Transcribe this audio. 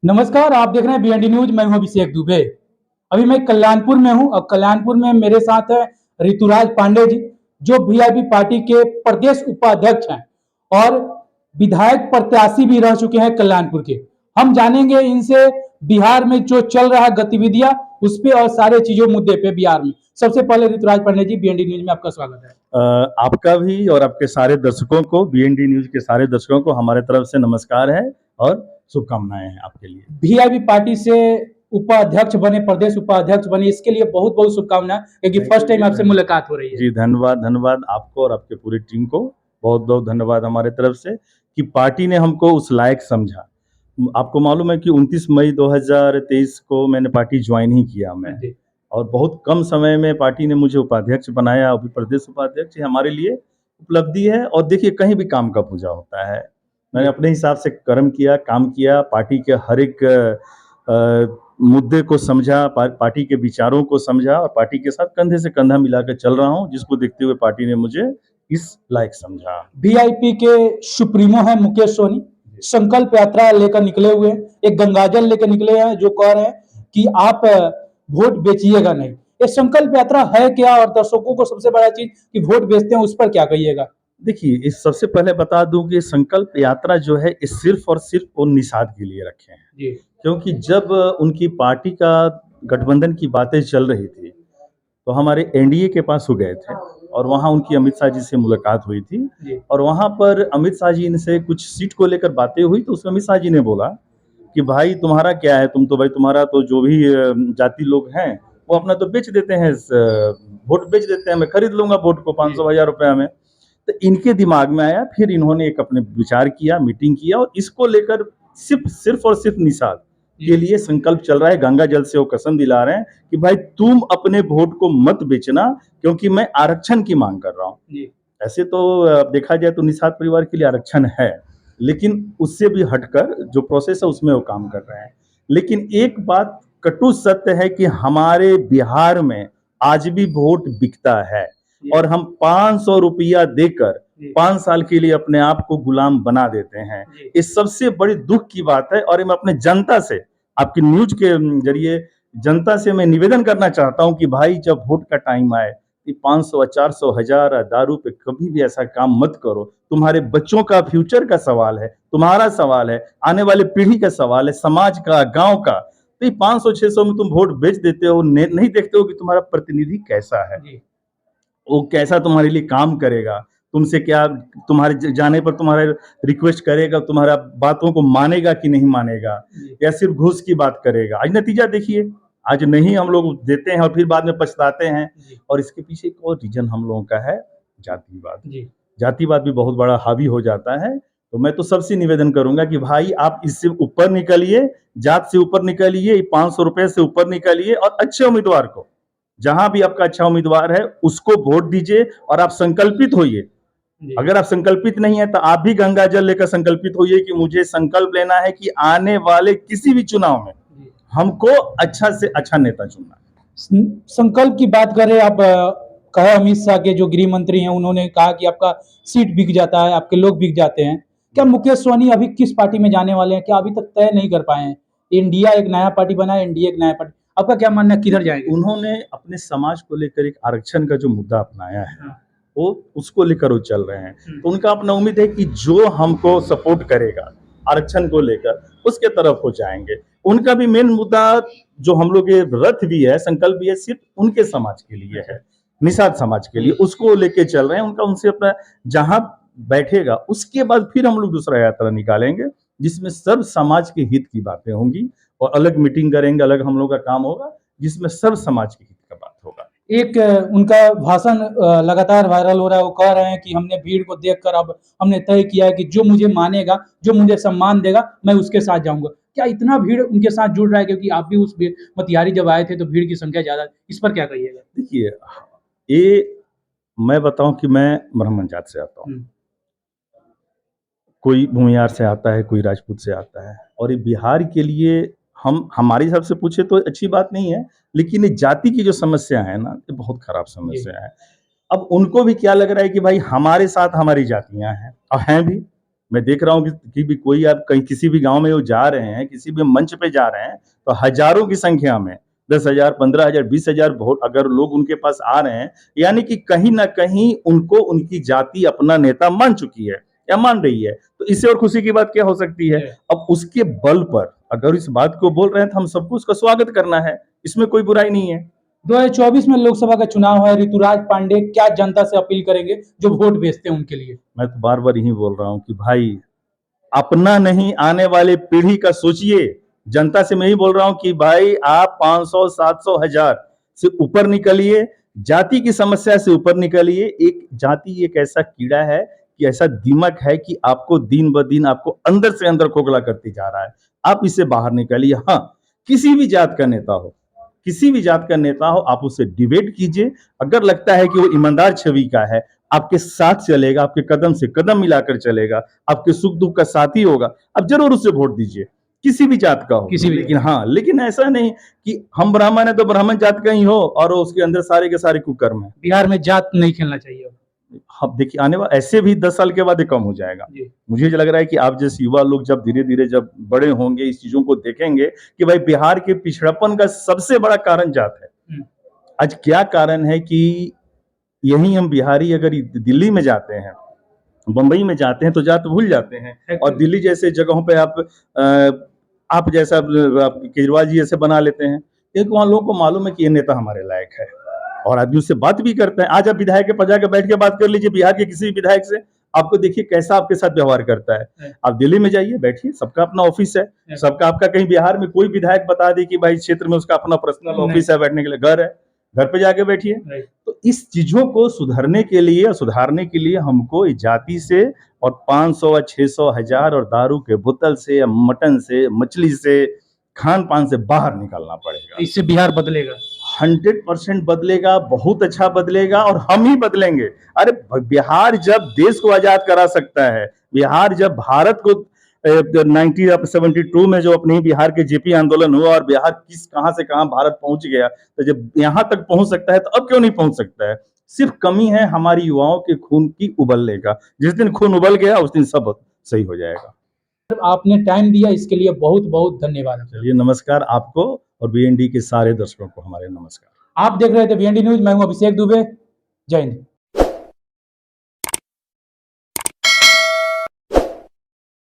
नमस्कार, आप देख रहे हैं बीएनडी न्यूज। मैं हूं अभिषेक दुबे। अभी मैं कल्याणपुर में हूं और कल्याणपुर में मेरे साथ है ऋतुराज पांडे जी, जो वीआईपी पार्टी के प्रदेश उपाध्यक्ष हैं और विधायक प्रत्याशी भी रह चुके हैं कल्याणपुर के। हम जानेंगे इनसे बिहार में जो चल रहा है गतिविधियां उस पे और सारे चीजों मुद्दे पे बिहार में। सबसे पहले ऋतुराज पांडे जी, बीएनडी न्यूज में आपका स्वागत है। आपका भी और आपके सारे दर्शकों को, बीएनडी न्यूज के सारे दर्शकों को हमारे तरफ से नमस्कार है और शुभकामनाएं हैं आपके लिए। वीआईपी पार्टी से उपाध्यक्ष बने, प्रदेश उपाध्यक्ष बने, इसके लिए बहुत बहुत शुभकामनाएं, क्योंकि फर्स्ट टाइम आपसे मुलाकात हो रही है। जी धन्यवाद, धन्यवाद आपको और आपके पूरी टीम को बहुत बहुत धन्यवाद हमारे तरफ से कि पार्टी ने हमको उस लायक समझा। आपको मालूम है कि 29 मई 2023 को मैंने पार्टी ज्वाइन ही किया मैं, और बहुत कम समय में पार्टी ने मुझे उपाध्यक्ष बनाया। अभी प्रदेश उपाध्यक्ष हमारे लिए उपलब्धि है। और देखिए, कहीं भी काम का पूजा होता है। मैंने अपने हिसाब से कर्म किया, काम किया, पार्टी के हर एक मुद्दे को समझा, पार्टी के विचारों को समझा और पार्टी के साथ कंधे से कंधा मिलाकर चल रहा हूं, जिसको देखते हुए पार्टी ने मुझे इस लायक समझा। वीआईपी के सुप्रीमो है मुकेश सोनी, संकल्प यात्रा लेकर निकले हुए हैं, एक गंगाजल लेकर निकले हैं, जो कह रहे हैं कि आप वोट बेचिएगा नहीं। ये संकल्प यात्रा है क्या, और दर्शकों को सबसे बड़ा चीज कि वोट बेचते हैं उस पर क्या कहिएगा? देखिए, इस सबसे पहले बता दूं कि संकल्प यात्रा जो है ये सिर्फ और सिर्फ वो निषाद के लिए रखे हैं जी। क्योंकि जब उनकी पार्टी का गठबंधन की बातें चल रही थी तो हमारे एनडीए के पास हो गए थे और वहाँ उनकी अमित शाह जी से मुलाकात हुई थी। और वहाँ पर अमित शाह जी से कुछ सीट को लेकर बातें हुई तो उसमें अमित शाह जी ने बोला कि भाई तुम्हारा क्या है, तुम तो भाई तुम्हारा तो जो भी जाति लोग हैं वो अपना तो बेच देते हैं, वोट बेच देते हैं, मैं खरीद लूंगा वोट को 500,000 रुपया में। तो इनके दिमाग में आया, फिर इन्होंने एक अपने विचार किया, मीटिंग किया और इसको लेकर सिर्फ और सिर्फ निषाद के लिए संकल्प चल रहा है। गंगा जल से वो कसम दिला रहे हैं कि भाई तुम अपने वोट को मत बेचना, क्योंकि मैं आरक्षण की मांग कर रहा हूँ। ऐसे तो देखा जाए तो निषाद परिवार के लिए आरक्षण है, लेकिन उससे भी हटकर जो प्रोसेस है उसमें वो काम कर रहे हैं। लेकिन एक बात कटु सत्य है कि हमारे बिहार में आज भी वोट बिकता है और हम 500 रुपया देकर 5 साल के लिए अपने आप को गुलाम बना देते हैं। इस सबसे बड़ी दुख की बात है। और मैं अपने जनता से, आपकी न्यूज के जरिए जनता से मैं निवेदन करना चाहता हूं कि भाई जब वोट का टाइम आए, 500, 400, 1000 दारू पे कभी भी ऐसा काम मत करो। तुम्हारे बच्चों का फ्यूचर का सवाल है, तुम्हारा सवाल है, आने वाले पीढ़ी का सवाल है, समाज का, गांव का। तो 500-600 में तुम वोट बेच देते हो, नहीं देखते हो कि तुम्हारा प्रतिनिधि कैसा है, वो कैसा तुम्हारे लिए काम करेगा, तुमसे क्या, तुम्हारे जाने पर तुम्हारा रिक्वेस्ट करेगा, तुम्हारा बातों को मानेगा कि नहीं मानेगा, या सिर्फ घूस की बात करेगा। आज नतीजा देखिए, आज नहीं हम लोग देते हैं और फिर बाद में पछताते हैं। और इसके पीछे एक और रीजन हम लोगों का है, जातिवाद। जातिवाद भी बहुत बड़ा हावी हो जाता है। तो मैं तो सबसे निवेदन करूंगा कि भाई आप इससे ऊपर निकलिए, जात से ऊपर निकलिए, 500 रुपए से ऊपर निकलिए और अच्छे उम्मीदवार को, जहां भी आपका अच्छा उम्मीदवार है उसको वोट दीजिए और आप संकल्पित होइए। अगर आप संकल्पित नहीं है तो आप भी गंगा जल लेकर संकल्पित होइए कि मुझे संकल्प लेना है कि आने वाले किसी भी चुनाव में हमको अच्छा से अच्छा नेता चुनना है। संकल्प की बात करें, आप कहे अमित शाह के जो गृह मंत्री हैं उन्होंने कहा कि आपका सीट बिक जाता है, आपके लोग बिक जाते हैं। क्या मुकेश सहनी अभी किस पार्टी में जाने वाले हैं, क्या अभी तक तय नहीं कर पाए हैं? इंडिया एक नया पार्टी बना है, एनडीए एक नया पार्टी, आपका क्या मानना है, किधर जाएंगे? उन्होंने अपने समाज को लेकर एक आरक्षण का जो मुद्दा अपनाया है, वो उसको लेकर वो चल रहे हैं। तो उनका अपना उम्मीद है कि जो हमको सपोर्ट करेगा आरक्षण को लेकर उसके तरफ हो जाएंगे। उनका भी मेन मुद्दा जो हम लोग ये रथ भी है, संकल्प भी है, सिर्फ उनके समाज के लिए है, निषाद समाज के लिए, उसको लेके चल रहे हैं। उनका उनसे अपना जहां बैठेगा उसके बाद फिर हम लोग दूसरा यात्रा निकालेंगे जिसमें सब समाज के हित की बातें होंगी और अलग मीटिंग करेंगे, अलग हम लोग का काम होगा जिसमें सब समाज के हित का बात होगा। एक उनका भाषण लगातार वायरल हो रहा है, वो कह रहे हैं कि हमने भीड़ को देखकर अब हमने तय किया है कि जो मुझे मानेगा, जो मुझे सम्मान देगा, मैं उसके साथ जाऊंगा। क्या इतना भीड़ उनके साथ जुड़ रहा है? क्योंकि आप भी उस मोतिहारी जब आए थे तो भीड़ की संख्या ज्यादा, इस पर क्या कहिएगा? देखिए, ये मैं बताऊं कि मैं ब्राह्मण जात से आता हूँ, कोई भूमिहार से आता है, कोई राजपूत से आता है, और ये बिहार के लिए हम हमारे हिसाब से पूछे तो अच्छी बात नहीं है, लेकिन ये जाति की जो समस्या है ना, ये बहुत खराब समस्या है। अब उनको भी क्या लग रहा है कि भाई हमारे साथ हमारी जातियां हैं, और हैं भी, मैं देख रहा हूँ कि भी कोई आप कहीं किसी भी गांव में वो जा रहे हैं, किसी भी मंच पे जा रहे हैं, तो हजारों की संख्या में 10,000, 15,000, 20,000 वोट अगर लोग उनके पास आ रहे हैं, यानी कि कहीं ना कहीं उनको उनकी जाति अपना नेता मान चुकी है या मान रही है। तो इससे और खुशी की बात क्या हो सकती है? अब उसके बल पर अगर इस बात को बोल रहे हैं तो हम सबको उसका स्वागत करना है, इसमें कोई बुराई नहीं है। 2024 में लोकसभा का चुनाव है, ऋतुराज पांडे क्या जनता से अपील करेंगे जो वोट भेजते हैं उनके लिए? मैं तो बार बार यही बोल रहा हूँ कि भाई अपना नहीं, आने वाले पीढ़ी का सोचिए। जनता से मैं ही बोल रहा हूं कि भाई आप 500, 700, 1000 से ऊपर निकलिए, जाति की समस्या से ऊपर निकलिए। एक जाति एक ऐसा कीड़ा है कि ऐसा दीमक है कि आपको दिन ब दिन आपको अंदर से अंदर खोखला करती जा रहा है। आप इससे बाहर निकलिए। हाँ, किसी भी जात का नेता हो, किसी भी जात का नेता हो, आप उससे डिबेट कीजिए। अगर लगता है कि वो ईमानदार छवि का है, आपके साथ चलेगा, आपके कदम से कदम मिलाकर चलेगा, आपके सुख दुख का साथी होगा, आप जरूर उससे वोट दीजिए, किसी भी जात का हो। किसी भी लेकिन हाँ, लेकिन ऐसा नहीं कि हम ब्राह्मण है तो ब्राह्मण जात का ही हो और उसके अंदर सारे के सारे कुकर्म है। बिहार में जात नहीं खेलना चाहिए। अब देखिए आने वाला ऐसे भी 10 साल के बाद ये कम हो जाएगा। मुझे लग रहा है कि आप जैसे युवा लोग जब धीरे धीरे जब बड़े होंगे, इस चीजों को देखेंगे कि भाई बिहार के पिछड़ापन का सबसे बड़ा कारण जात है। आज क्या कारण है कि यही हम बिहारी अगर दिल्ली में जाते हैं, बंबई में जाते हैं तो जात भूल जाते हैं, और दिल्ली जैसे जगहों पे आप जैसा आप केजरीवाल जी जैसे बना लेते हैं, क्योंकि वहाँ लोगों को मालूम है कि ये नेता हमारे लायक है और आदमी उससे बात भी करते हैं। आज आप विधायक के पास जाकर बैठ के बात कर लीजिए बिहार के किसी भी विधायक से, आपको देखिए कैसा आपके साथ व्यवहार करता है। आप दिल्ली में जाइए, बैठिए, सबका अपना ऑफिस है, सबका आपका कहीं बिहार में कोई विधायक बता दे कि भाई क्षेत्र में उसका अपना पर्सनल ऑफिस है, बैठने के लिए घर है, घर पे जाके बैठिए। तो इस चीजों को सुधारने के लिए हमको इस जाति से और 500 600 1000 और दारू के बोतल से या मटन से, मछली से, खान पान से बाहर निकलना पड़ेगा। इससे बिहार बदलेगा, 100% बदलेगा, बहुत अच्छा बदलेगा और हम ही बदलेंगे। अरे बिहार जब देश को आजाद करा सकता है, बिहार जब भारत को 1972 में जो अपने बिहार के जेपी आंदोलन हुआ और बिहार कहां से कहां भारत पहुंच गया, तो जब यहां तक पहुंच सकता है तो अब क्यों नहीं पहुंच सकता है? सिर्फ कमी है हमारी युवाओं के खून की उबलने का। जिस दिन खून उबल गया उस दिन सब सही हो जाएगा। आपने टाइम दिया इसके लिए बहुत बहुत धन्यवाद। चलिए, नमस्कार आपको और बीएनडी के सारे दर्शकों को हमारे नमस्कार। आप देख रहे थे बीएनडी न्यूज, मैं हूं अभिषेक दुबे। जय हिंद।